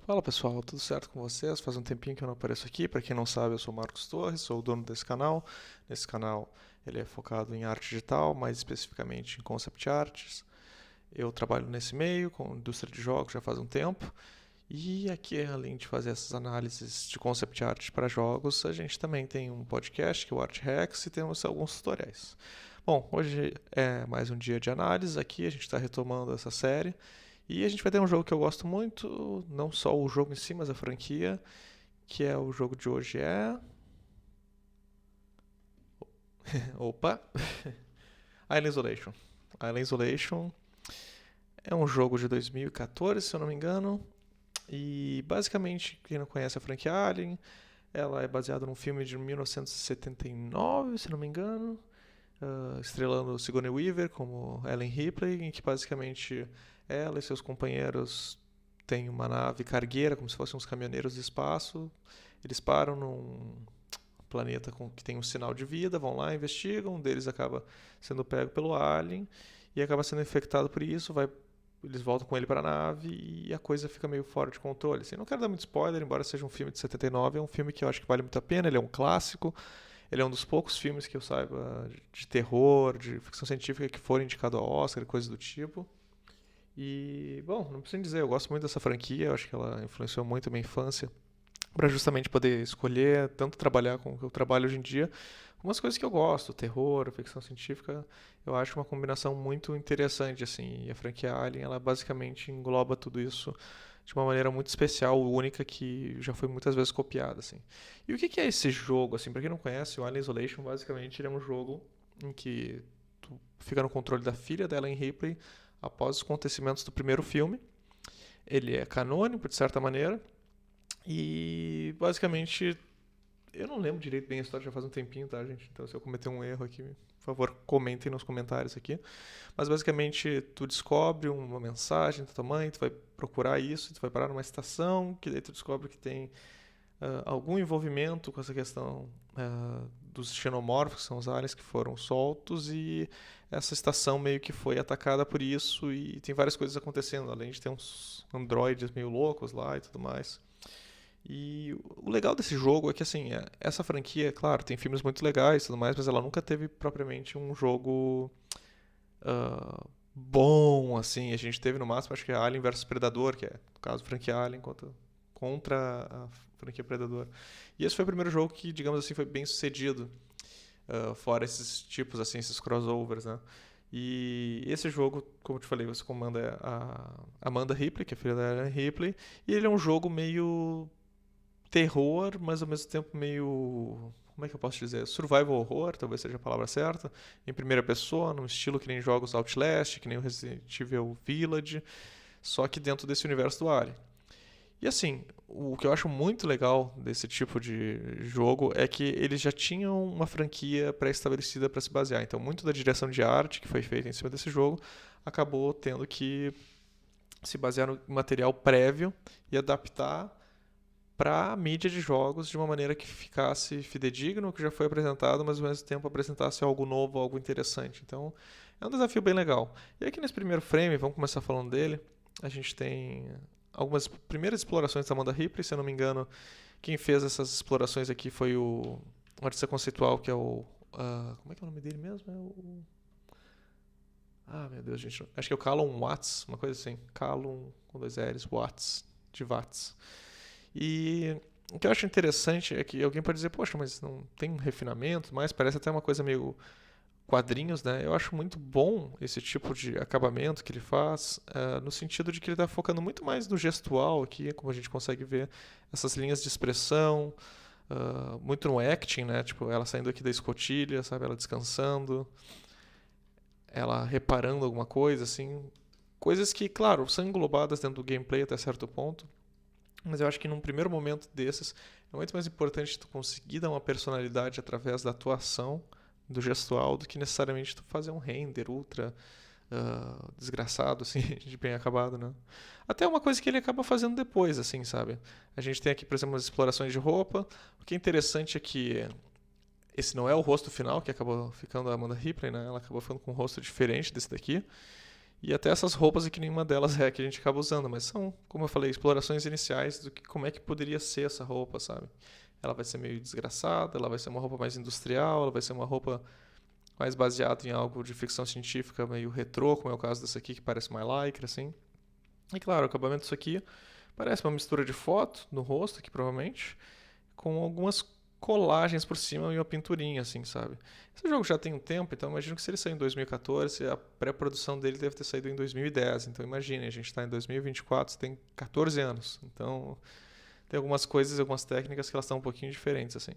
Fala pessoal, tudo certo com vocês? Faz um tempinho que eu não apareço aqui. Para quem não sabe, eu sou o Marcos Torres, sou o dono desse canal. Nesse canal ele é focado em arte digital, mais especificamente em concept arts. Eu trabalho nesse meio, com indústria de jogos já faz um tempo. E aqui, além de fazer essas análises de concept art para jogos, a gente também tem um podcast que é o Art Hacks e temos alguns tutoriais. Bom, hoje é mais um dia de análise aqui, a gente está retomando essa série. E a gente vai ter um jogo que eu gosto muito, não só o jogo em si, mas a franquia, que é o jogo de hoje é... Opa! Island Isolation. Island Isolation é um jogo de 2014, se eu não me engano. E basicamente, quem não conhece a franquia Alien, ela é baseada num filme de 1979, se não me engano, estrelando Sigourney Weaver como Ellen Ripley, em que basicamente ela e seus companheiros têm uma nave cargueira, como se fossem uns caminhoneiros de espaço. Eles param num planeta que tem um sinal de vida, vão lá, investigam, um deles acaba sendo pego pelo alien e acaba sendo infectado por isso, eles voltam com ele para a nave e a coisa fica meio fora de controle. Assim, não quero dar muito spoiler, embora seja um filme de 79, é um filme que eu acho que vale muito a pena, ele é um clássico, ele é um dos poucos filmes que eu saiba de terror, de ficção científica que foram indicados ao Oscar, coisas do tipo. E, bom, não preciso dizer, eu gosto muito dessa franquia, eu acho que ela influenciou muito a minha infância para justamente poder escolher, tanto trabalhar com o que eu trabalho hoje em dia, algumas coisas que eu gosto, terror, ficção científica, eu acho uma combinação muito interessante, assim, e a franquia Alien, ela basicamente engloba tudo isso de uma maneira muito especial, única, que já foi muitas vezes copiada, assim. E o que é esse jogo, assim, para quem não conhece, o Alien Isolation, basicamente, ele é um jogo em que tu fica no controle da filha da Ellen Ripley após os acontecimentos do primeiro filme. Ele é canônico, de certa maneira, e basicamente, eu não lembro direito bem a história, já faz um tempinho, tá, gente? Então, se eu cometer um erro aqui, por favor, comentem nos comentários aqui. Mas basicamente, tu descobre uma mensagem da tua mãe, tu vai procurar isso, tu vai parar numa estação, que daí tu descobre que tem algum envolvimento com essa questão dos xenomorfos, que são os aliens que foram soltos, e essa estação meio que foi atacada por isso, e tem várias coisas acontecendo, além de ter uns androides meio loucos lá e tudo mais. E o legal desse jogo é que, assim, essa franquia, claro, tem filmes muito legais e tudo mais, mas ela nunca teve propriamente um jogo bom, assim. A gente teve no máximo, acho que é Alien versus Predador, que é, no caso, franquia Alien contra a franquia Predador. E esse foi o primeiro jogo que, digamos assim, foi bem sucedido, fora esses tipos, assim, esses crossovers, né? E esse jogo, como eu te falei, você comanda a Amanda Ripley, que é filha da Ellen Ripley, e ele é um jogo meio terror, mas ao mesmo tempo meio. Como é que eu posso dizer? Survival horror, talvez seja a palavra certa. Em primeira pessoa, num estilo que nem jogos Outlast, que nem o Resident Evil Village, só que dentro desse universo do Alien. E assim, o que eu acho muito legal desse tipo de jogo é que eles já tinham uma franquia pré-estabelecida para se basear. Então, muito da direção de arte que foi feita em cima desse jogo acabou tendo que se basear no material prévio e adaptar para a mídia de jogos de uma maneira que ficasse fidedigno, que já foi apresentado, mas ao mesmo tempo apresentasse algo novo, algo interessante. Então, é um desafio bem legal. E aqui nesse primeiro frame, vamos começar falando dele, a gente tem algumas primeiras explorações da Amanda Ripley, se eu não me engano, quem fez essas explorações aqui foi o artista conceitual, que é o... como é que é o nome dele mesmo? É o... meu Deus, gente. Acho que é o Callum Watts, uma coisa assim. Callum com dois L's, Watts, de Watts. E o que eu acho interessante é que alguém pode dizer, poxa, mas não tem um refinamento, mas parece até uma coisa meio quadrinhos, né? Eu acho muito bom esse tipo de acabamento que ele faz, no sentido de que ele está focando muito mais no gestual aqui, como a gente consegue ver essas linhas de expressão, muito no acting, né? Tipo, ela saindo aqui da escotilha, sabe? Ela descansando, ela reparando alguma coisa, assim. Coisas que, claro, são englobadas dentro do gameplay até certo ponto, mas eu acho que num primeiro momento desses é muito mais importante tu conseguir dar uma personalidade através da atuação, do gestual, do que necessariamente tu fazer um render ultra desgraçado, assim, de bem acabado, né? Até uma coisa que ele acaba fazendo depois, assim, sabe? A gente tem aqui, por exemplo, as explorações de roupa. O que é interessante é que esse não é o rosto final, que acabou ficando a Amanda Ripley, né? Ela acabou ficando com um rosto diferente desse daqui. E até essas roupas aqui, nenhuma delas é a que a gente acaba usando, mas são, como eu falei, explorações iniciais do que como é que poderia ser essa roupa, sabe? Ela vai ser meio desgraçada, ela vai ser uma roupa mais industrial, ela vai ser uma roupa mais baseada em algo de ficção científica meio retrô, como é o caso dessa aqui, que parece mais lycra, assim. E claro, o acabamento disso aqui parece uma mistura de foto no rosto, aqui provavelmente, com algumas colagens por cima e uma pinturinha, assim, sabe? Esse jogo já tem um tempo, então imagino que se ele saiu em 2014, a pré-produção dele deve ter saído em 2010. Então imagine, a gente está em 2024, você tem 14 anos. Então tem algumas coisas, algumas técnicas que elas estão um pouquinho diferentes, assim.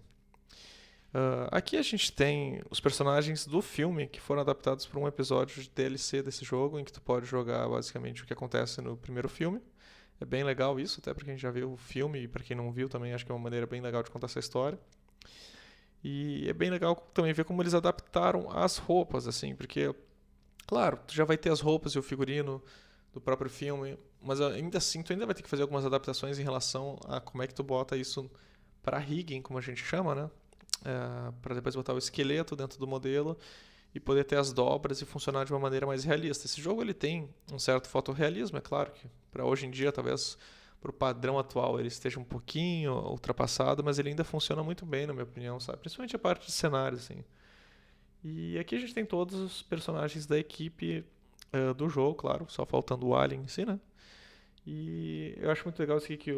Aqui a gente tem os personagens do filme que foram adaptados para um episódio de DLC desse jogo, em que tu pode jogar basicamente o que acontece no primeiro filme. É bem legal isso, até para quem já viu o filme e para quem não viu também acho que é uma maneira bem legal de contar essa história. E é bem legal também ver como eles adaptaram as roupas, assim, porque, claro, tu já vai ter as roupas e o figurino do próprio filme, mas ainda assim tu ainda vai ter que fazer algumas adaptações em relação a como é que tu bota isso para rigging, como a gente chama, né? Para depois botar o esqueleto dentro do modelo e poder ter as dobras e funcionar de uma maneira mais realista. Esse jogo ele tem um certo fotorrealismo, é claro que para hoje em dia, talvez para o padrão atual ele esteja um pouquinho ultrapassado, mas ele ainda funciona muito bem, na minha opinião, sabe? Principalmente a parte de cenário, assim. E aqui a gente tem todos os personagens da equipe do jogo, claro, só faltando o Alien em si, né? E eu acho muito legal isso aqui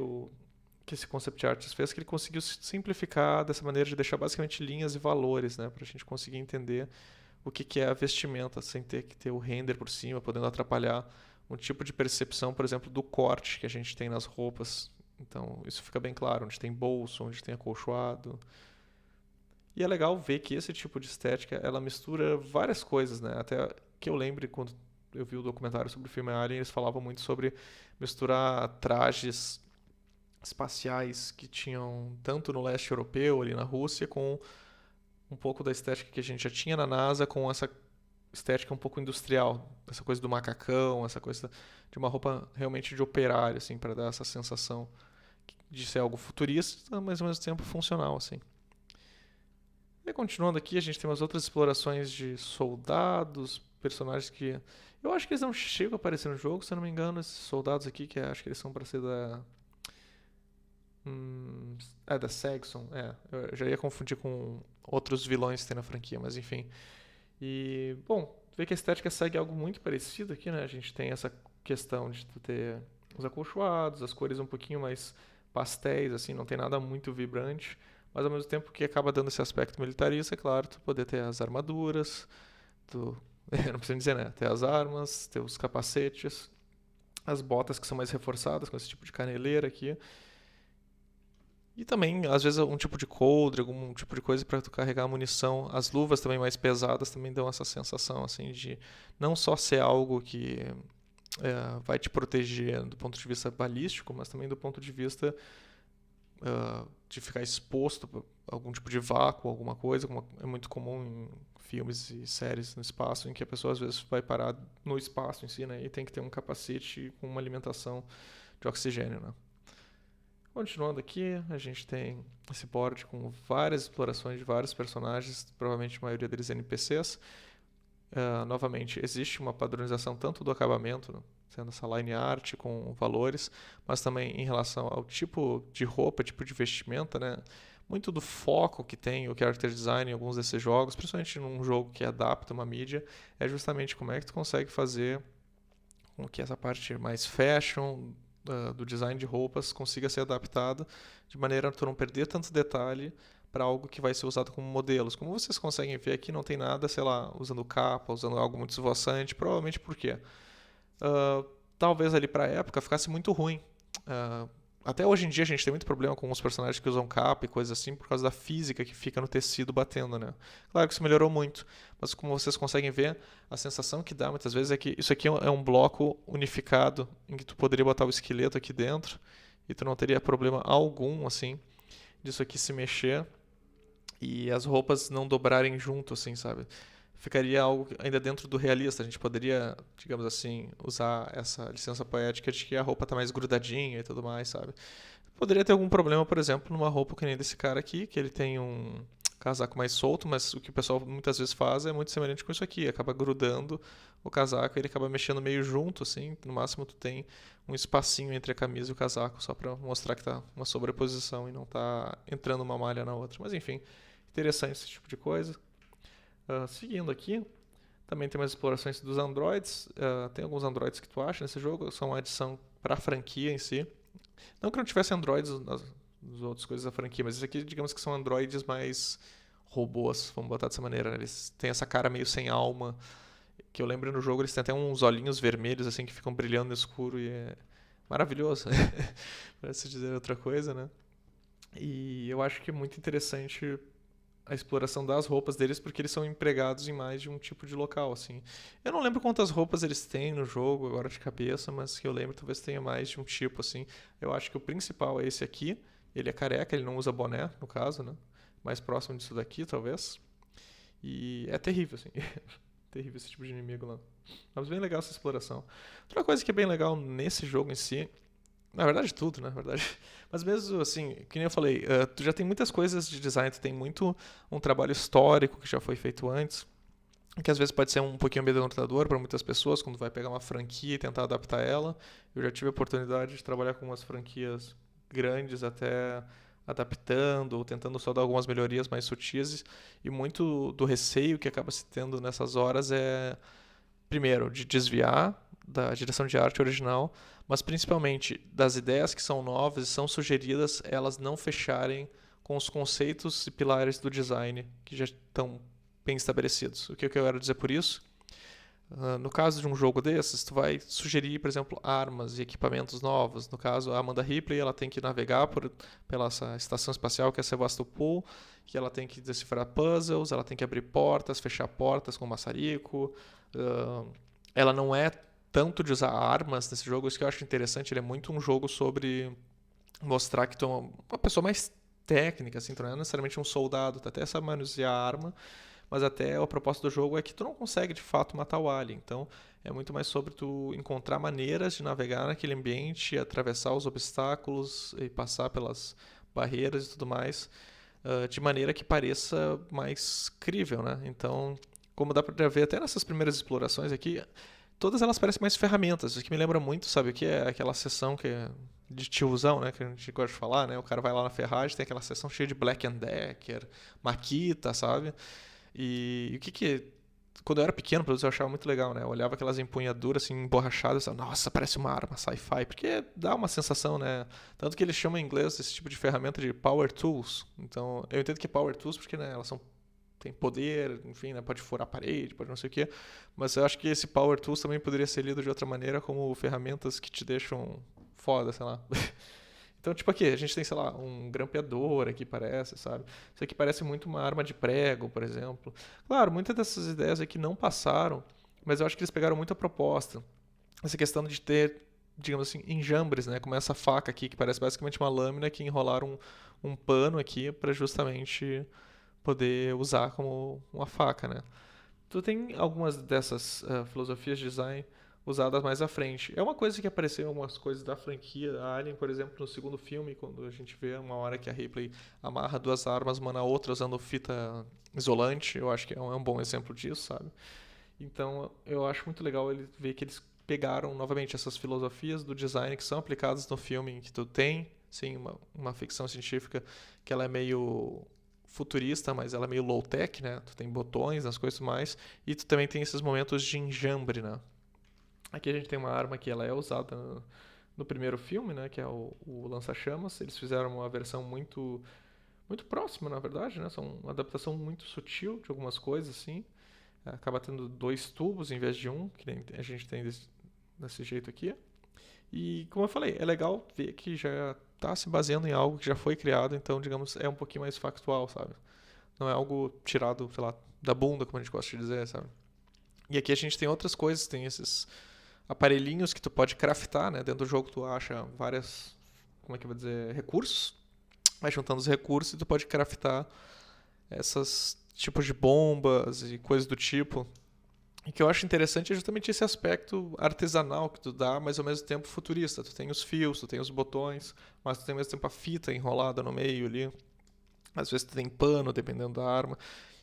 que esse concept artist fez, que ele conseguiu simplificar dessa maneira de deixar basicamente linhas e valores, né? Pra gente conseguir entender o que é a vestimenta, sem ter que ter o render por cima, podendo atrapalhar um tipo de percepção, por exemplo, do corte que a gente tem nas roupas. Então, isso fica bem claro, onde tem bolso, onde tem acolchoado. E é legal ver que esse tipo de estética, ela mistura várias coisas, né? Até que eu lembre quando eu vi o documentário sobre o filme Alien, eles falavam muito sobre misturar trajes espaciais que tinham tanto no leste europeu, ali na Rússia, com um pouco da estética que a gente já tinha na NASA, com essa estética um pouco industrial, essa coisa do macacão, essa coisa de uma roupa realmente de operário, assim, para dar essa sensação de ser algo futurista, mas ao mesmo tempo funcional, assim. E continuando aqui, a gente tem umas outras explorações de soldados, personagens que eu acho que eles não chegam a aparecer no jogo, se eu não me engano, esses soldados aqui, que acho que eles são para ser da da Saxon, eu já ia confundir com outros vilões que tem na franquia, mas enfim. E, bom, vê que a estética segue algo muito parecido aqui, né? A gente tem essa questão de tu ter os acolchoados, as cores um pouquinho mais pastéis, assim, não tem nada muito vibrante, mas ao mesmo tempo que acaba dando esse aspecto militarista, é claro, tu poder ter as armaduras, tu, não precisa dizer, né? Ter as armas, ter os capacetes, as botas que são mais reforçadas com esse tipo de caneleira aqui. E também, às vezes, um tipo de coldre, algum tipo de coisa para tu carregar a munição. As luvas também mais pesadas também dão essa sensação, assim, de não só ser algo que vai te proteger do ponto de vista balístico, mas também do ponto de vista de ficar exposto a algum tipo de vácuo, alguma coisa, como é muito comum em filmes e séries no espaço, em que a pessoa às vezes vai parar no espaço em si, né, e tem que ter um capacete com uma alimentação de oxigênio, né. Continuando aqui, a gente tem esse board com várias explorações de vários personagens, provavelmente a maioria deles NPCs. Novamente, existe uma padronização tanto do acabamento, né, sendo essa line art com valores, mas também em relação ao tipo de roupa, tipo de vestimenta, né? Muito do foco que tem o character design em alguns desses jogos, principalmente num jogo que adapta uma mídia, é justamente como é que tu consegue fazer com que essa parte mais fashion do design de roupas consiga ser adaptada de maneira a tu não perder tanto detalhe para algo que vai ser usado como modelos. Como vocês conseguem ver aqui, não tem nada, sei lá, usando capa, usando algo muito esvoaçante, provavelmente por quê? Talvez ali para a época ficasse muito ruim. Até hoje em dia a gente tem muito problema com os personagens que usam capa e coisas assim por causa da física que fica no tecido batendo, né? Claro que isso melhorou muito, mas como vocês conseguem ver, a sensação que dá muitas vezes é que isso aqui é um bloco unificado em que tu poderia botar o esqueleto aqui dentro e tu não teria problema algum, assim, disso aqui se mexer e as roupas não dobrarem junto, assim, sabe? Ficaria algo ainda dentro do realista. A gente poderia, digamos assim, usar essa licença poética de que a roupa tá mais grudadinha e tudo mais, sabe? Poderia ter algum problema, por exemplo, numa roupa que nem desse cara aqui, que ele tem casaco mais solto, mas o que o pessoal muitas vezes faz é muito semelhante com isso aqui, acaba grudando o casaco e ele acaba mexendo meio junto, assim, no máximo tu tem um espacinho entre a camisa e o casaco, só para mostrar que tá uma sobreposição e não tá entrando uma malha na outra. Mas enfim, interessante esse tipo de coisa. Seguindo aqui, também tem umas explorações dos androids. Tem alguns androids que tu acha nesse jogo, são uma adição para a franquia em si. Não que não tivesse androids nas outras coisas da franquia, mas isso aqui, digamos que são androides mais robôs, vamos botar dessa maneira. Eles têm essa cara meio sem alma, que eu lembro no jogo eles têm até uns olhinhos vermelhos assim que ficam brilhando no escuro e é maravilhoso. Parece dizer outra coisa, né? E eu acho que é muito interessante a exploração das roupas deles porque eles são empregados em mais de um tipo de local, assim. Eu não lembro quantas roupas eles têm no jogo agora de cabeça, mas que eu lembro talvez tenha mais de um tipo, assim. Eu acho que o principal é esse aqui. Ele é careca, ele não usa boné, no caso, né? Mais próximo disso daqui, talvez. E é terrível, assim. Terrível esse tipo de inimigo lá. Mas bem legal essa exploração. Outra coisa que é bem legal nesse jogo em si, na verdade tudo, né, na verdade. Mas mesmo assim, que nem eu falei, tu já tem muitas coisas de design, tu tem muito um trabalho histórico que já foi feito antes, que às vezes pode ser um pouquinho amedrontador para muitas pessoas quando vai pegar uma franquia e tentar adaptar ela. Eu já tive a oportunidade de trabalhar com umas franquias grandes até adaptando ou tentando só dar algumas melhorias mais sutis e muito do receio que acaba se tendo nessas horas é primeiro, de desviar da direção de arte original, mas principalmente das ideias que são novas e são sugeridas, elas não fecharem com os conceitos e pilares do design que já estão bem estabelecidos. O que eu quero dizer por isso? No caso de um jogo desses, tu vai sugerir, por exemplo, armas e equipamentos novos. No caso, a Amanda Ripley, ela tem que navegar pela essa estação espacial que é Sevastopol, que ela tem que decifrar puzzles, ela tem que abrir portas, fechar portas com maçarico. Ela não é tanto de usar armas nesse jogo, isso que eu acho interessante. Ele é muito um jogo sobre mostrar que tu é uma pessoa mais técnica, assim, tu não é necessariamente um soldado, tu até sabe manusear a arma, mas até a proposta do jogo é que tu não consegue de fato matar o alien. Então é muito mais sobre tu encontrar maneiras de navegar naquele ambiente, atravessar os obstáculos e passar pelas barreiras e tudo mais, de maneira que pareça mais crível, né? Então, como dá pra ver até nessas primeiras explorações aqui, todas elas parecem mais ferramentas. O que me lembra muito, sabe o que é aquela sessão que é de tiozão, né, que a gente gosta de falar, né? O cara vai lá na ferragem, tem aquela sessão cheia de Black and Decker, Makita, sabe? E o que quando eu era pequeno, eu achava muito legal, né? Eu olhava aquelas empunhaduras assim emborrachadas, e nossa, parece uma arma sci-fi, porque dá uma sensação, né? Tanto que eles chamam em inglês esse tipo de ferramenta de power tools. Então, eu entendo que é power tools porque, né, elas são tem poder, enfim, né, pode furar a parede, pode não sei o quê, mas eu acho que esse power tools também poderia ser lido de outra maneira como ferramentas que te deixam foda, sei lá. Então, tipo aqui, a gente tem, sei lá, um grampeador aqui, parece, sabe? Isso aqui parece muito uma arma de prego, por exemplo. Claro, muitas dessas ideias aqui não passaram, mas eu acho que eles pegaram muita proposta. Essa questão de ter, digamos assim, enjambres, né? Como essa faca aqui, que parece basicamente uma lâmina que enrolaram um pano aqui para justamente poder usar como uma faca, né? Tu tem algumas dessas filosofias de design usadas mais à frente. É uma coisa que apareceu em algumas coisas da franquia a Alien, por exemplo, no segundo filme, quando a gente vê uma hora que a Ripley amarra duas armas uma na outra usando fita isolante. Eu acho que é um bom exemplo disso, sabe? Então, eu acho muito legal ele ver que eles pegaram novamente essas filosofias do design que são aplicadas no filme, em que tu tem, sim, uma ficção científica que ela é meio futurista, mas ela é meio low-tech, né? Tu tem botões, as coisas mais, e tu também tem esses momentos de enjambre, né? Aqui a gente tem uma arma que ela é usada no primeiro filme, né? Que é o lança-chamas. Eles fizeram uma versão muito próxima, na verdade, né? São uma adaptação muito sutil de algumas coisas, assim. Acaba tendo dois tubos em vez de um, que nem a gente tem desse jeito aqui. E, como eu falei, é legal ver que já está se baseando em algo que já foi criado, então, digamos, é um pouquinho mais factual, sabe? Não é algo tirado, sei lá, da bunda, como a gente gosta de dizer, sabe? E aqui a gente tem outras coisas, tem esses aparelhinhos que tu pode craftar, né? Dentro do jogo tu acha várias, como é que eu vou dizer, recursos. Vai juntando os recursos e tu pode craftar esses tipos de bombas e coisas do tipo. E o que eu acho interessante é justamente esse aspecto artesanal que tu dá, mas ao mesmo tempo futurista. Tu tem os fios, tu tem os botões, mas tu tem ao mesmo tempo a fita enrolada no meio ali. Às vezes tu tem pano, dependendo da arma.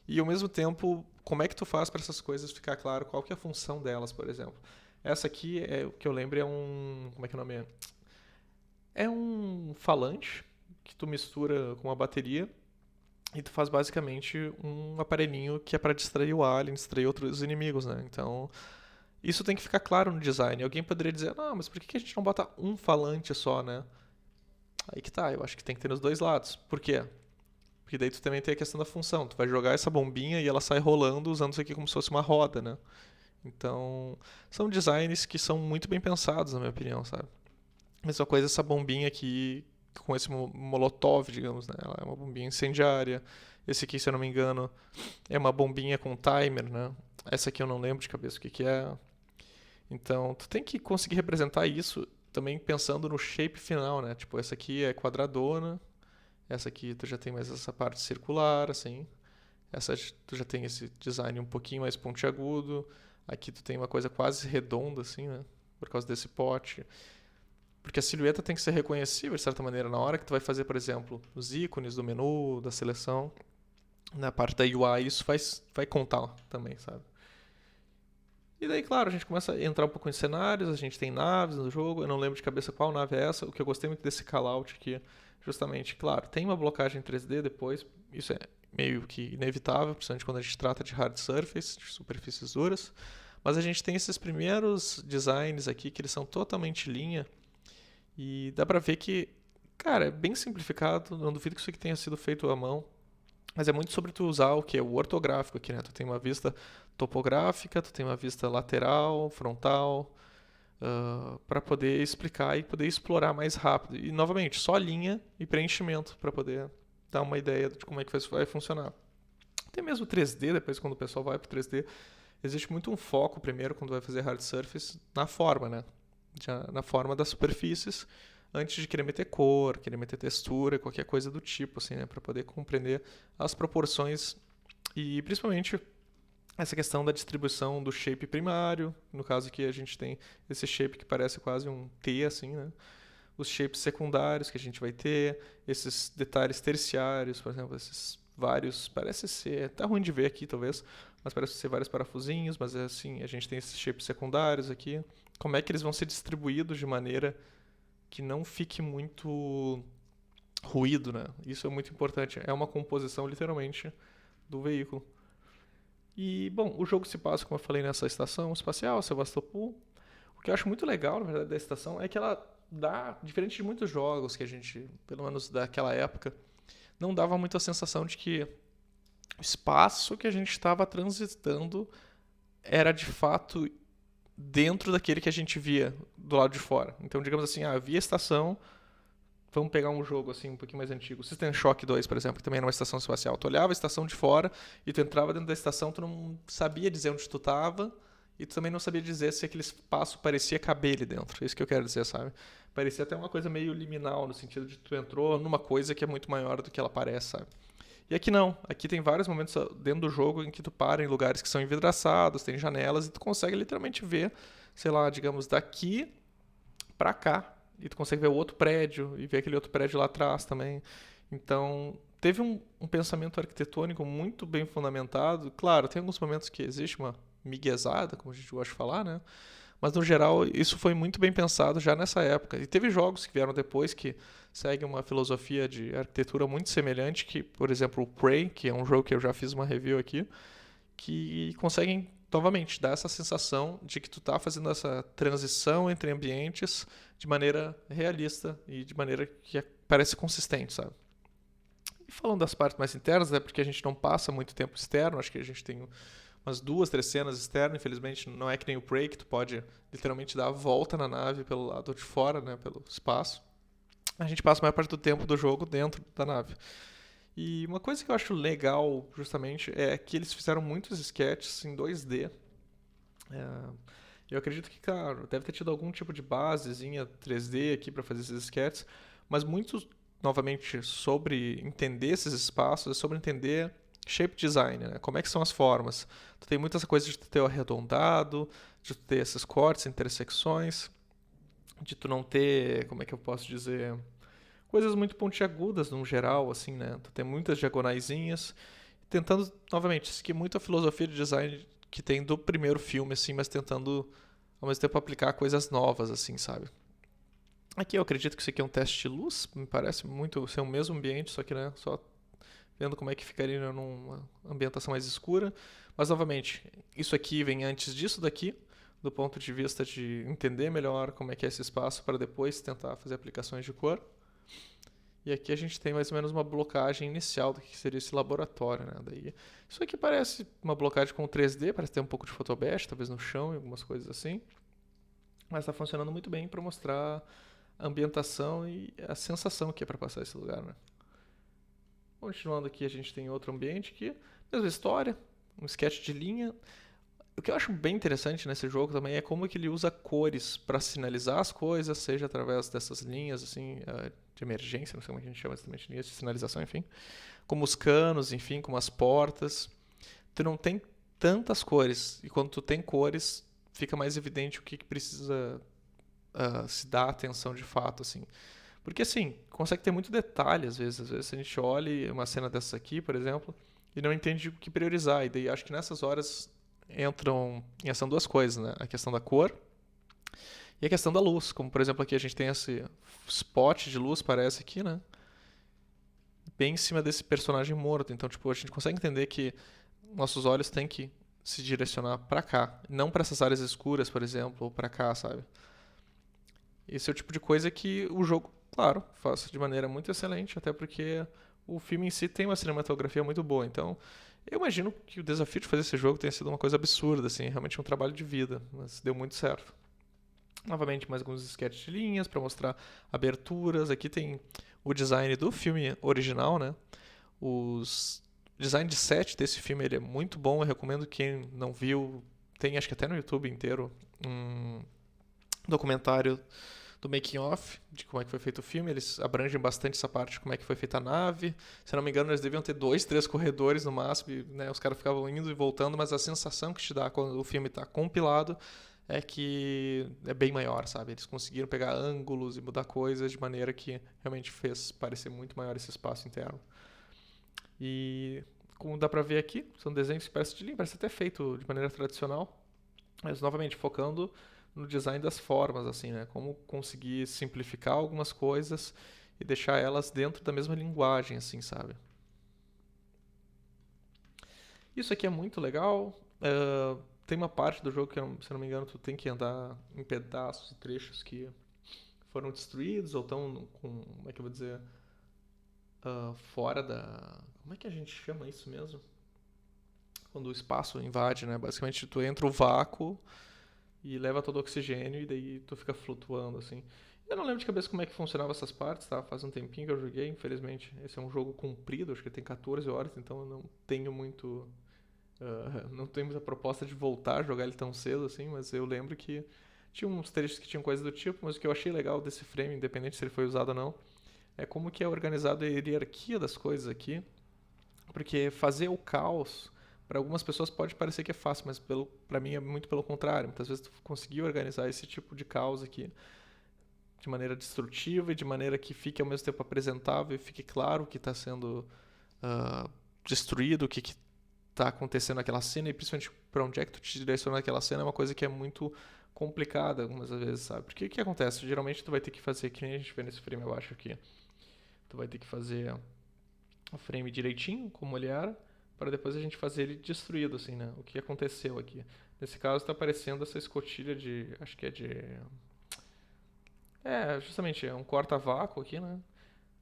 E ao mesmo tempo, como é que tu faz para essas coisas ficar claro qual que é a função delas, por exemplo. Essa aqui, o que eu lembro, é um... Como é que é o nome? É um falante que tu mistura com uma bateria e tu faz basicamente um aparelhinho que é para distrair o alien, distrair outros inimigos, né? Então, isso tem que ficar claro no design. Alguém poderia dizer, não, mas por que a gente não bota um falante só, né? Aí que tá, eu acho que tem que ter nos dois lados. Por quê? Porque daí tu também tem a questão da função. Tu vai jogar essa bombinha e ela sai rolando usando isso aqui como se fosse uma roda, né? Então, são designs que são muito bem pensados, na minha opinião, sabe? Mesma coisa essa bombinha aqui com esse molotov, digamos, né? Ela é uma bombinha incendiária. Esse aqui, se eu não me engano, é uma bombinha com timer, né? Essa aqui eu não lembro de cabeça o que é. Então, tu tem que conseguir representar isso também pensando no shape final, né? Tipo, essa aqui é quadradona, essa aqui tu já tem mais essa parte circular, assim. Essa tu já tem esse design um pouquinho mais pontiagudo. Aqui tu tem uma coisa quase redonda, assim, né? Por causa desse pote. Porque a silhueta tem que ser reconhecível, de certa maneira, na hora que tu vai fazer, por exemplo, os ícones do menu, da seleção. Na parte da UI, isso vai contar também, sabe? E daí, claro, a gente começa a entrar um pouco em cenários, a gente tem naves no jogo, eu não lembro de cabeça qual nave é essa. O que eu gostei muito desse callout aqui, justamente, claro, tem uma blocagem 3D depois, isso é meio que inevitável, principalmente quando a gente trata de hard surface, de superfícies duras. Mas a gente tem esses primeiros designs aqui que eles são totalmente linha e dá pra ver que, cara, é bem simplificado, não duvido que isso aqui tenha sido feito à mão. Mas é muito sobre tu usar o que? O ortográfico aqui, né? Tu tem uma vista topográfica, tu tem uma vista lateral, frontal, para poder explicar e poder explorar mais rápido. E, novamente, só linha e preenchimento para poder dar uma ideia de como é que vai funcionar. Até mesmo 3D, depois quando o pessoal vai para 3D, existe muito um foco, primeiro, quando vai fazer hard surface, na forma, né? Já na forma das superfícies, antes de querer meter cor, querer meter textura, qualquer coisa do tipo, assim, né? Para poder compreender as proporções e principalmente essa questão da distribuição do shape primário. No caso aqui a gente tem esse shape que parece quase um T, assim, né? Os shapes secundários que a gente vai ter, esses detalhes terciários, por exemplo, esses vários, parece ser, tá ruim de ver aqui talvez, mas parece ser vários parafusinhos, mas é assim, a gente tem esses shapes secundários aqui. Como é que eles vão ser distribuídos de maneira que não fique muito ruído, né? Isso é muito importante. É uma composição, literalmente, do veículo. E, bom, o jogo se passa, como eu falei, nessa estação espacial, Sevastopol. O que eu acho muito legal, na verdade, da estação é que ela dá, diferente de muitos jogos que a gente, pelo menos daquela época, não dava muito a sensação de que o espaço que a gente estava transitando era de fato dentro daquele que a gente via do lado de fora. Então, digamos assim, havia a estação. Vamos pegar um jogo assim um pouquinho mais antigo. System Shock 2, por exemplo, que também era uma estação espacial. Tu olhava a estação de fora e tu entrava dentro da estação, tu não sabia dizer onde tu estava e tu também não sabia dizer se aquele espaço parecia caber ali dentro. É isso que eu quero dizer, sabe? Parecia até uma coisa meio liminal, no sentido de tu entrou numa coisa que é muito maior do que ela parece, sabe? E aqui não. Aqui tem vários momentos dentro do jogo em que tu para em lugares que são envidraçados, tem janelas e tu consegue literalmente ver, sei lá, digamos, daqui pra cá. E tu consegue ver o outro prédio e ver aquele outro prédio lá atrás também. Então, teve um pensamento arquitetônico muito bem fundamentado. Claro, tem alguns momentos que existe uma miguezada, como a gente gosta de falar, né? Mas, no geral, isso foi muito bem pensado já nessa época. E teve jogos que vieram depois que seguem uma filosofia de arquitetura muito semelhante, que, por exemplo, o Prey, que é um jogo que eu já fiz uma review aqui, que conseguem novamente dar essa sensação de que tu tá fazendo essa transição entre ambientes de maneira realista e de maneira que parece consistente, sabe? E falando das partes mais internas, é porque a gente não passa muito tempo externo, acho que a gente tem umas 2, 3 cenas externas, infelizmente não é que nem o Prey, que tu pode literalmente dar a volta na nave pelo lado de fora, né, pelo espaço. A gente passa a maior parte do tempo do jogo dentro da nave. E uma coisa que eu acho legal, justamente, é que eles fizeram muitos sketches em 2D. É, eu acredito que, claro, deve ter tido algum tipo de basezinha 3D aqui para fazer esses sketches, mas muitos, novamente, sobre entender esses espaços, é sobre entender shape design, né? Como é que são as formas. Tu tem muitas coisas de tu ter o arredondado, de tu ter esses cortes, intersecções, de tu não ter, como é que eu posso dizer, coisas muito pontiagudas no geral, assim, né? Tu tem muitas diagonaizinhas, tentando, novamente, seguir muito a filosofia de design que tem do primeiro filme, assim, mas tentando, ao mesmo tempo, aplicar coisas novas, assim, sabe? Aqui eu acredito que isso aqui é um teste de luz, me parece muito ser o mesmo ambiente, só que, né, só vendo como é que ficaria numa ambientação mais escura. Mas, novamente, isso aqui vem antes disso daqui, do ponto de vista de entender melhor como é que é esse espaço para depois tentar fazer aplicações de cor. E aqui a gente tem mais ou menos uma blocagem inicial do que seria esse laboratório, né? Daí, isso aqui parece uma blocagem com 3D, parece ter um pouco de photobash, talvez no chão e algumas coisas assim. Mas está funcionando muito bem para mostrar a ambientação e a sensação que é para passar esse lugar, né? Continuando aqui, a gente tem outro ambiente aqui, mesma história, um sketch de linha. O que eu acho bem interessante nesse jogo também é como que ele usa cores para sinalizar as coisas, seja através dessas linhas assim de emergência, não sei como a gente chama exatamente, linhas de sinalização, enfim, como os canos, enfim, como as portas. Tu não tem tantas cores e quando tu tem cores fica mais evidente o que precisa se dar atenção de fato, assim. Porque assim, consegue ter muito detalhe às vezes. Às vezes a gente olha uma cena dessa aqui, por exemplo, e não entende o que priorizar. E daí acho que nessas horas entram em ação duas coisas, né? A questão da cor e a questão da luz. Como, por exemplo, aqui a gente tem esse spot de luz, parece aqui, né? Bem em cima desse personagem morto. Então, tipo, a gente consegue entender que nossos olhos têm que se direcionar para cá, não para essas áreas escuras, por exemplo, ou para cá, sabe? Esse é o tipo de coisa que o jogo, claro, faz de maneira muito excelente, até porque o filme em si tem uma cinematografia muito boa. Então, eu imagino que o desafio de fazer esse jogo tenha sido uma coisa absurda, assim, realmente um trabalho de vida, mas deu muito certo. Novamente, mais alguns sketches de linhas para mostrar aberturas. Aqui tem o design do filme original, né? Os design de set desse filme ele é muito bom. Eu recomendo quem não viu, tem acho que até no YouTube inteiro um documentário do making off, de como é que foi feito o filme. Eles abrangem bastante essa parte de como é que foi feita a nave. Se não me engano, eles deviam ter 2, 3 corredores no máximo, e, né, os caras ficavam indo e voltando, mas a sensação que te dá quando o filme está compilado é que é bem maior, sabe? Eles conseguiram pegar ângulos e mudar coisas de maneira que realmente fez parecer muito maior esse espaço interno. E como dá pra ver aqui, são desenhos que parecem de linha, parece até feito de maneira tradicional, mas novamente focando no design das formas, assim, né? Como conseguir simplificar algumas coisas e deixar elas dentro da mesma linguagem, assim, sabe? Isso aqui é muito legal. Tem uma parte do jogo que, se não me engano, tu tem que andar em pedaços e trechos que foram destruídos ou estão com, como é que eu vou dizer, fora da... Como é que a gente chama isso mesmo? Quando o espaço invade, né? Basicamente, tu entra o vácuo e leva todo o oxigênio e daí tu fica flutuando, assim. Eu não lembro de cabeça como é que funcionava essas partes, tá? Faz um tempinho que eu joguei, infelizmente. Esse é um jogo comprido, acho que tem 14 horas, então eu não tenho muito... não tenho muita proposta de voltar a jogar ele tão cedo, assim, mas eu lembro que tinha uns trechos que tinham coisa do tipo, mas o que eu achei legal desse frame, independente se ele foi usado ou não, é como que é organizado a hierarquia das coisas aqui, porque fazer o caos para algumas pessoas pode parecer que é fácil, mas para mim é muito pelo contrário. Muitas vezes tu conseguir organizar esse tipo de caos aqui de maneira destrutiva e de maneira que fique ao mesmo tempo apresentável e fique claro o que está sendo destruído, o que está acontecendo naquela cena e principalmente para onde é que tu te direciona naquela cena é uma coisa que é muito complicada algumas vezes, sabe? Porque o que acontece? Geralmente tu vai ter que fazer, que nem a gente vê nesse frame abaixo aqui, tu vai ter que fazer o frame direitinho, como ele era, para depois a gente fazer ele destruído, assim, né? O que aconteceu aqui. Nesse caso está aparecendo essa escotilha de... Acho que é de... justamente, é um corta-vácuo aqui, né?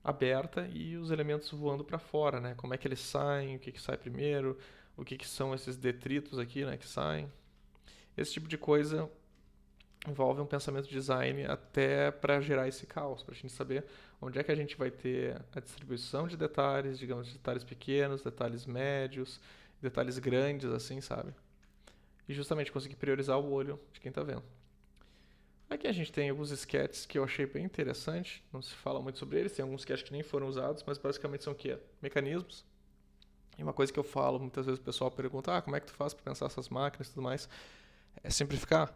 Aberta e os elementos voando para fora, né? Como é que eles saem, o que sai primeiro, o que são esses detritos aqui, né? Que saem. Esse tipo de coisa envolve um pensamento de design até para gerar esse caos, para a gente saber onde é que a gente vai ter a distribuição de detalhes, digamos, detalhes pequenos, detalhes médios, detalhes grandes, assim, sabe? E justamente conseguir priorizar o olho de quem está vendo. Aqui a gente tem alguns sketches que eu achei bem interessante, não se fala muito sobre eles, tem alguns sketches que nem foram usados, mas basicamente são o quê? Mecanismos. E uma coisa que eu falo, muitas vezes o pessoal pergunta, como é que tu faz para pensar essas máquinas e tudo mais? É simplificar.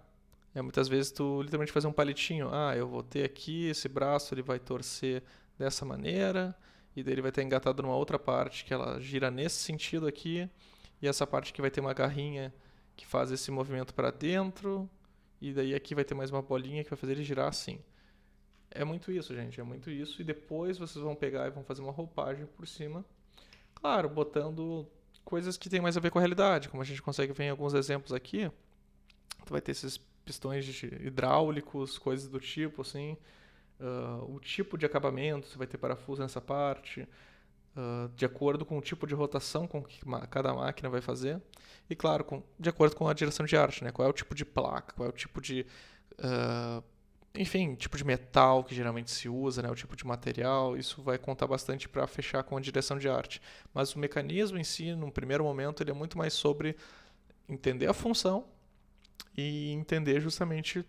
Muitas vezes tu literalmente fazer um palitinho. Eu vou ter aqui esse braço, ele vai torcer dessa maneira, e daí ele vai estar engatado numa outra parte que ela gira nesse sentido aqui, e essa parte aqui vai ter uma garrinha que faz esse movimento para dentro, e daí aqui vai ter mais uma bolinha que vai fazer ele girar assim. É muito isso, gente, é muito isso, e depois vocês vão pegar e vão fazer uma roupagem por cima, claro, botando coisas que tem mais a ver com a realidade, como a gente consegue ver em alguns exemplos aqui. Tu vai ter esses pistões hidráulicos, coisas do tipo, assim. O tipo de acabamento, você vai ter parafuso nessa parte, de acordo com o tipo de rotação com que cada máquina vai fazer. E claro, de acordo com a direção de arte, né? Qual é o tipo de placa, qual é o tipo de... enfim, tipo de metal que geralmente se usa, né? O tipo de material, isso vai contar bastante para fechar com a direção de arte. Mas o mecanismo em si, num primeiro momento, ele é muito mais sobre entender a função e entender justamente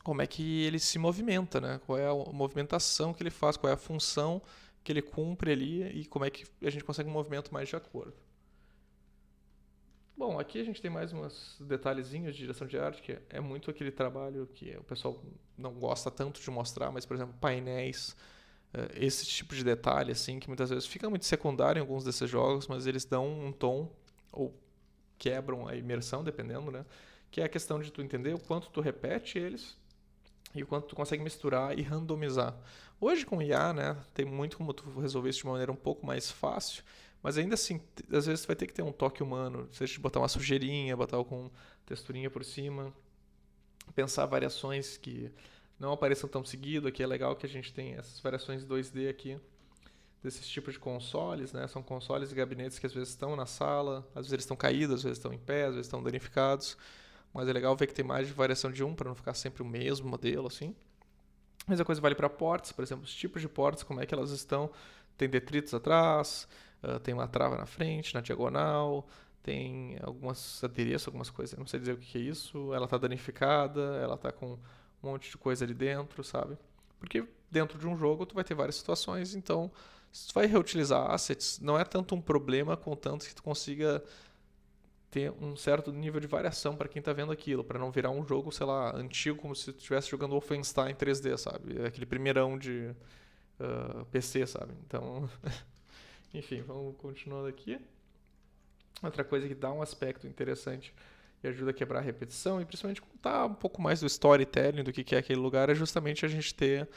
como é que ele se movimenta, né? Qual é a movimentação que ele faz, qual é a função que ele cumpre ali e como é que a gente consegue um movimento mais de acordo. Bom, aqui a gente tem mais uns detalhezinhos de direção de arte, que é muito aquele trabalho que o pessoal não gosta tanto de mostrar, mas, por exemplo, painéis, esse tipo de detalhe, assim, que muitas vezes fica muito secundário em alguns desses jogos, mas eles dão um tom, ou quebram a imersão, dependendo, né? Que é a questão de tu entender o quanto tu repete eles e o quanto tu consegue misturar e randomizar. Hoje com IA, né, tem muito como tu resolver isso de uma maneira um pouco mais fácil, mas ainda assim, às vezes tu vai ter que ter um toque humano, seja de botar uma sujeirinha, botar com texturinha por cima, pensar variações que não apareçam tão seguido. Aqui é legal que a gente tem essas variações 2D aqui, desses tipos de consoles, né? São consoles e gabinetes que às vezes estão na sala, às vezes eles estão caídos, às vezes estão em pé, às vezes estão danificados. Mas é legal ver que tem mais de variação de um para não ficar sempre o mesmo modelo, assim. A mesma coisa vale para portas, por exemplo, os tipos de portas, como é que elas estão. Tem detritos atrás, tem uma trava na frente, na diagonal, tem algumas adereços, algumas coisas, não sei dizer o que é isso. Ela está danificada, ela está com um monte de coisa ali dentro, sabe? Porque dentro de um jogo tu vai ter várias situações, então se tu vai reutilizar assets, não é tanto um problema, contanto que tu consiga ter um certo nível de variação para quem está vendo aquilo, para não virar um jogo, sei lá, antigo, como se tu estivesse jogando Wolfenstein 3D, sabe? Aquele primeirão de PC, sabe? Então, enfim, vamos continuando aqui. Outra coisa que dá um aspecto interessante e ajuda a quebrar a repetição e principalmente contar um pouco mais do storytelling do que é aquele lugar é justamente a gente ter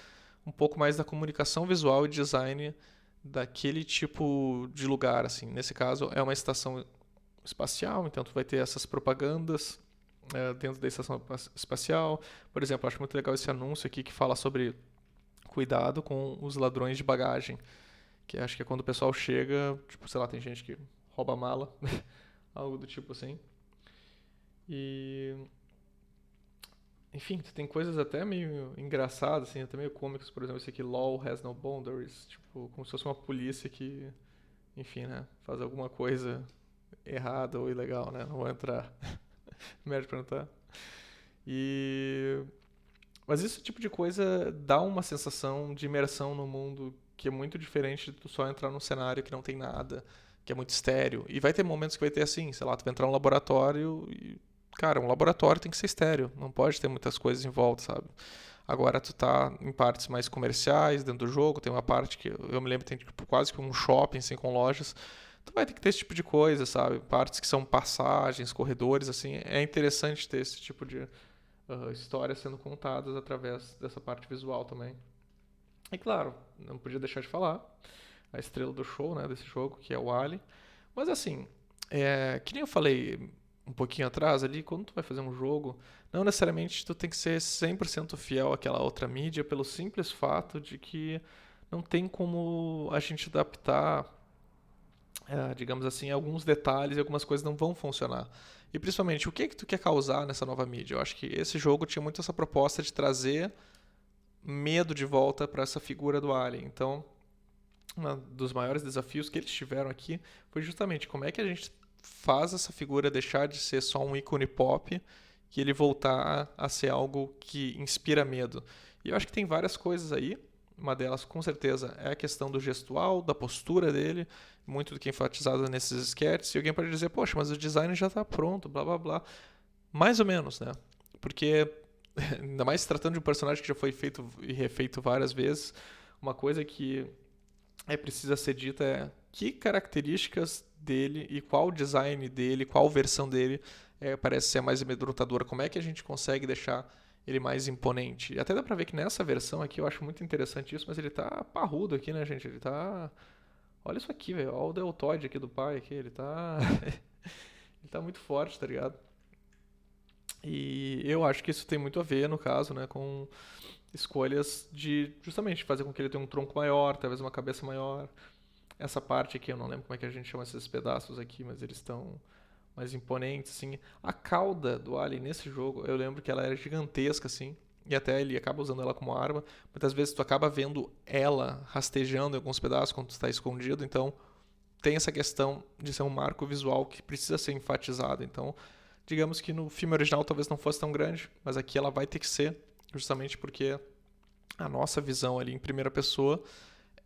um pouco mais da comunicação visual e design daquele tipo de lugar, assim. Nesse caso, é uma estação espacial, então tu vai ter essas propagandas dentro da estação espacial. Por exemplo, eu acho muito legal esse anúncio aqui que fala sobre cuidado com os ladrões de bagagem, que acho que é quando o pessoal chega, tipo, sei lá, tem gente que rouba a mala, algo do tipo assim. E enfim, tem coisas até meio engraçadas, assim, até meio cômicas, por exemplo, esse aqui, LOL has no boundaries, tipo, como se fosse uma polícia que, enfim, né, faz alguma coisa errada ou ilegal, né? Não vou entrar no mérito de perguntar. E... Mas esse tipo de coisa dá uma sensação de imersão no mundo que é muito diferente de tu só entrar num cenário que não tem nada, que é muito estéreo. E vai ter momentos que vai ter assim, sei lá, tu vai entrar num laboratório e... Cara, um laboratório tem que ser estéreo, não pode ter muitas coisas em volta, sabe? Agora tu tá em partes mais comerciais dentro do jogo, tem uma parte que eu me lembro tem tipo, quase que um shopping assim, com lojas. Tu vai ter que ter esse tipo de coisa, sabe? Partes que são passagens, corredores, assim. É interessante ter esse tipo de histórias sendo contadas através dessa parte visual também. E claro, não podia deixar de falar a estrela do show, né, desse jogo, que é o Ali. Mas assim, que nem eu falei um pouquinho atrás ali, quando tu vai fazer um jogo, não necessariamente tu tem que ser 100% fiel àquela outra mídia, pelo simples fato de que não tem como a gente adaptar, digamos assim, alguns detalhes e algumas coisas não vão funcionar. E principalmente, o que é que tu quer causar nessa nova mídia? Eu acho que esse jogo tinha muito essa proposta de trazer medo de volta para essa figura do Alien. Então, um dos maiores desafios que eles tiveram aqui foi justamente como é que a gente faz essa figura deixar de ser só um ícone pop e ele voltar a ser algo que inspira medo. E eu acho que tem várias coisas aí. Uma delas, com certeza, é a questão do gestual, da postura dele, muito do que é enfatizado nesses sketches. E alguém pode dizer, poxa, mas o design já está pronto, blá blá blá. Mais ou menos, né? Porque, ainda mais se tratando de um personagem que já foi feito e refeito várias vezes, uma coisa que precisa ser dita é que características dele e qual design dele, qual versão dele parece ser mais amedrontadora. Como é que a gente consegue deixar ele mais imponente? E até dá pra ver que nessa versão aqui eu acho muito interessante isso, mas ele tá parrudo aqui, né, gente? Ele tá... Olha isso aqui, velho. Olha o deltoide aqui do pai aqui. Ele tá... ele tá muito forte, tá ligado? E eu acho que isso tem muito a ver, no caso, né, com escolhas de justamente fazer com que ele tenha um tronco maior, talvez uma cabeça maior. Essa parte aqui, eu não lembro como é que a gente chama esses pedaços aqui, mas eles estão mais imponentes, assim. A cauda do Alien nesse jogo, eu lembro que ela era gigantesca, assim, e até ele acaba usando ela como arma. Muitas vezes tu acaba vendo ela rastejando em alguns pedaços quando tu está escondido, então tem essa questão de ser um marco visual que precisa ser enfatizado. Então, digamos que no filme original talvez não fosse tão grande, mas aqui ela vai ter que ser, justamente porque a nossa visão ali em primeira pessoa,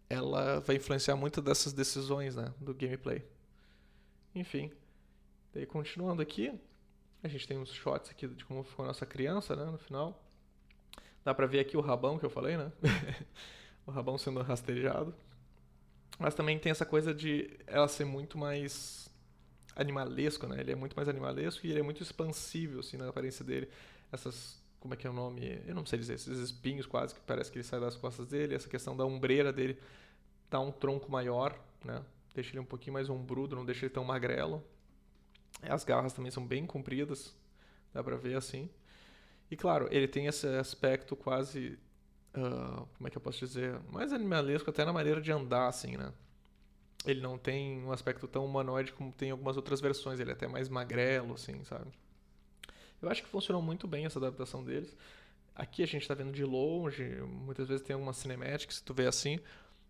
ela vai influenciar muito dessas decisões, né, do gameplay. Enfim, daí continuando aqui, a gente tem uns shots aqui de como ficou a nossa criança, né, no final. Dá pra ver aqui o rabão que eu falei, né? O rabão sendo rastejado. Mas também tem essa coisa de ela ser muito mais animalesco, né? Ele é muito mais animalesco e ele é muito expansível, assim, na aparência dele. Essas, como é que é o nome? Eu não sei dizer, esses espinhos quase que parece que ele sai das costas dele. Essa questão da ombreira dele dá um tronco maior, né? Deixa ele um pouquinho mais ombrudo, não deixa ele tão magrelo. As garras também são bem compridas, dá pra ver assim. E claro, ele tem esse aspecto quase, como é que eu posso dizer, mais animalesco até na maneira de andar, assim, né? Ele não tem um aspecto tão humanoide como tem algumas outras versões, ele é até mais magrelo, assim, sabe? Eu acho que funcionou muito bem essa adaptação deles. Aqui a gente tá vendo de longe, muitas vezes tem algumas cinematics, se tu vê assim,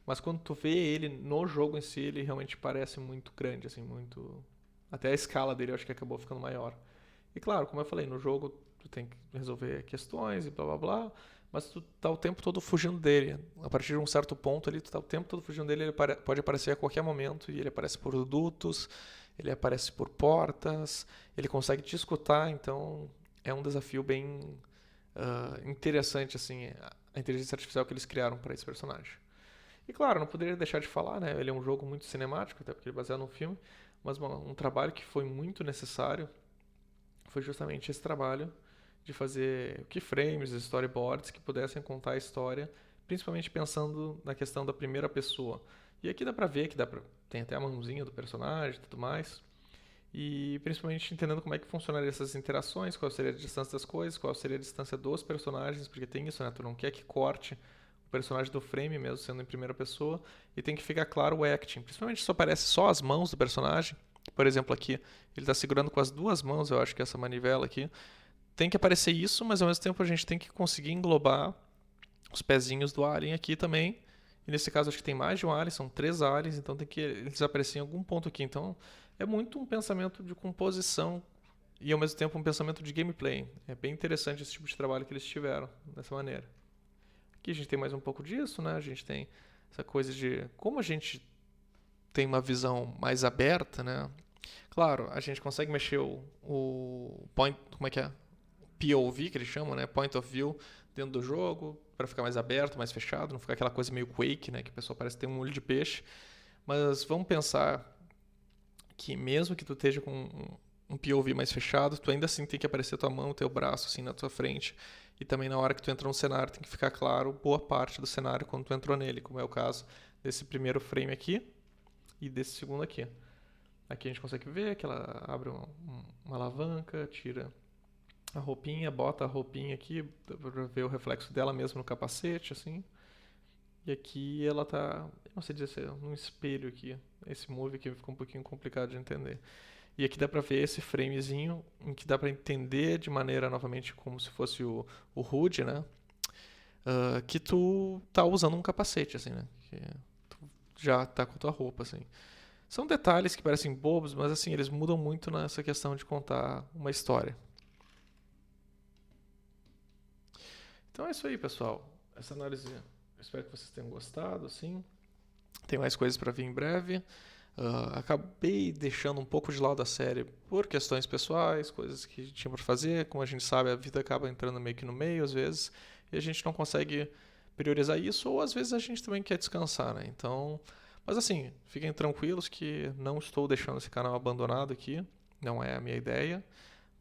mas quando tu vê ele no jogo em si, ele realmente parece muito grande, assim, muito... Até a escala dele eu acho que acabou ficando maior. E claro, como eu falei, no jogo tu tem que resolver questões e blá blá blá, mas tu tá o tempo todo fugindo dele. A partir de um certo ponto ali, tu tá o tempo todo fugindo dele, ele pode aparecer a qualquer momento, e ele aparece por dutos, ele aparece por portas, ele consegue te escutar, então é um desafio bem interessante, assim, a inteligência artificial que eles criaram para esse personagem. E claro, não poderia deixar de falar, né? Ele é um jogo muito cinemático, até porque ele é baseado num filme, mas um trabalho que foi muito necessário foi justamente esse trabalho de fazer keyframes, storyboards que pudessem contar a história, principalmente pensando na questão da primeira pessoa. E aqui dá pra ver que tem até a mãozinha do personagem e tudo mais. E principalmente entendendo como é que funcionariam essas interações, qual seria a distância das coisas, qual seria a distância dos personagens, porque tem isso, né? Tu não quer que corte o personagem do frame, mesmo sendo em primeira pessoa, e tem que ficar claro o acting. Principalmente se aparece só as mãos do personagem. Por exemplo, aqui, ele está segurando com as duas mãos, eu acho que essa manivela aqui. Tem que aparecer isso, mas ao mesmo tempo a gente tem que conseguir englobar os pezinhos do alien aqui também. E nesse caso acho que tem mais de um alien, são 3 aliens, então tem que eles aparecerem em algum ponto aqui. Então é muito um pensamento de composição e ao mesmo tempo um pensamento de gameplay. É bem interessante esse tipo de trabalho que eles tiveram dessa maneira. Aqui a gente tem mais um pouco disso, né? A gente tem essa coisa de como a gente tem uma visão mais aberta, né? Claro, a gente consegue mexer o point, como é que é? POV, que eles chamam, né? Point of View dentro do jogo, para ficar mais aberto, mais fechado, não ficar aquela coisa meio Quake, né? Que o pessoal parece ter um olho de peixe. Mas vamos pensar que mesmo que tu esteja com um POV mais fechado, tu ainda assim tem que aparecer tua mão, teu braço assim na tua frente. E também na hora que tu entra no cenário tem que ficar claro boa parte do cenário quando tu entrou nele, como é o caso desse primeiro frame aqui e desse segundo aqui. Aqui a gente consegue ver que ela abre uma alavanca, tira a roupinha, bota a roupinha aqui pra ver o reflexo dela mesmo no capacete, assim. E aqui ela tá, eu não sei dizer se é num espelho aqui. Esse move aqui ficou um pouquinho complicado de entender. E aqui dá pra ver esse framezinho em que dá pra entender de maneira novamente como se fosse o HUD, né? Que tu tá usando um capacete, assim, né? Que tu já tá com a tua roupa, assim. São detalhes que parecem bobos, mas assim, eles mudam muito nessa questão de contar uma história. Então é isso aí, pessoal. Essa análise, eu espero que vocês tenham gostado, assim. Tem mais coisas para vir em breve. Acabei deixando um pouco de lado a série por questões pessoais, coisas que tinha para fazer. Como a gente sabe, a vida acaba entrando meio que no meio às vezes, e a gente não consegue priorizar isso, ou às vezes a gente também quer descansar, né? Então, mas assim, fiquem tranquilos que não estou deixando esse canal abandonado aqui, não é a minha ideia,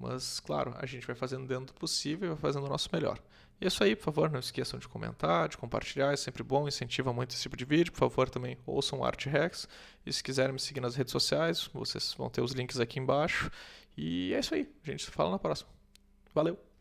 mas claro, a gente vai fazendo dentro do possível e vai fazendo o nosso melhor. E é isso aí, por favor, não esqueçam de comentar, de compartilhar, é sempre bom, incentiva muito esse tipo de vídeo. Por favor, também ouçam o Art Hacks. E se quiserem me seguir nas redes sociais, vocês vão ter os links aqui embaixo. E é isso aí, a gente se fala na próxima. Valeu!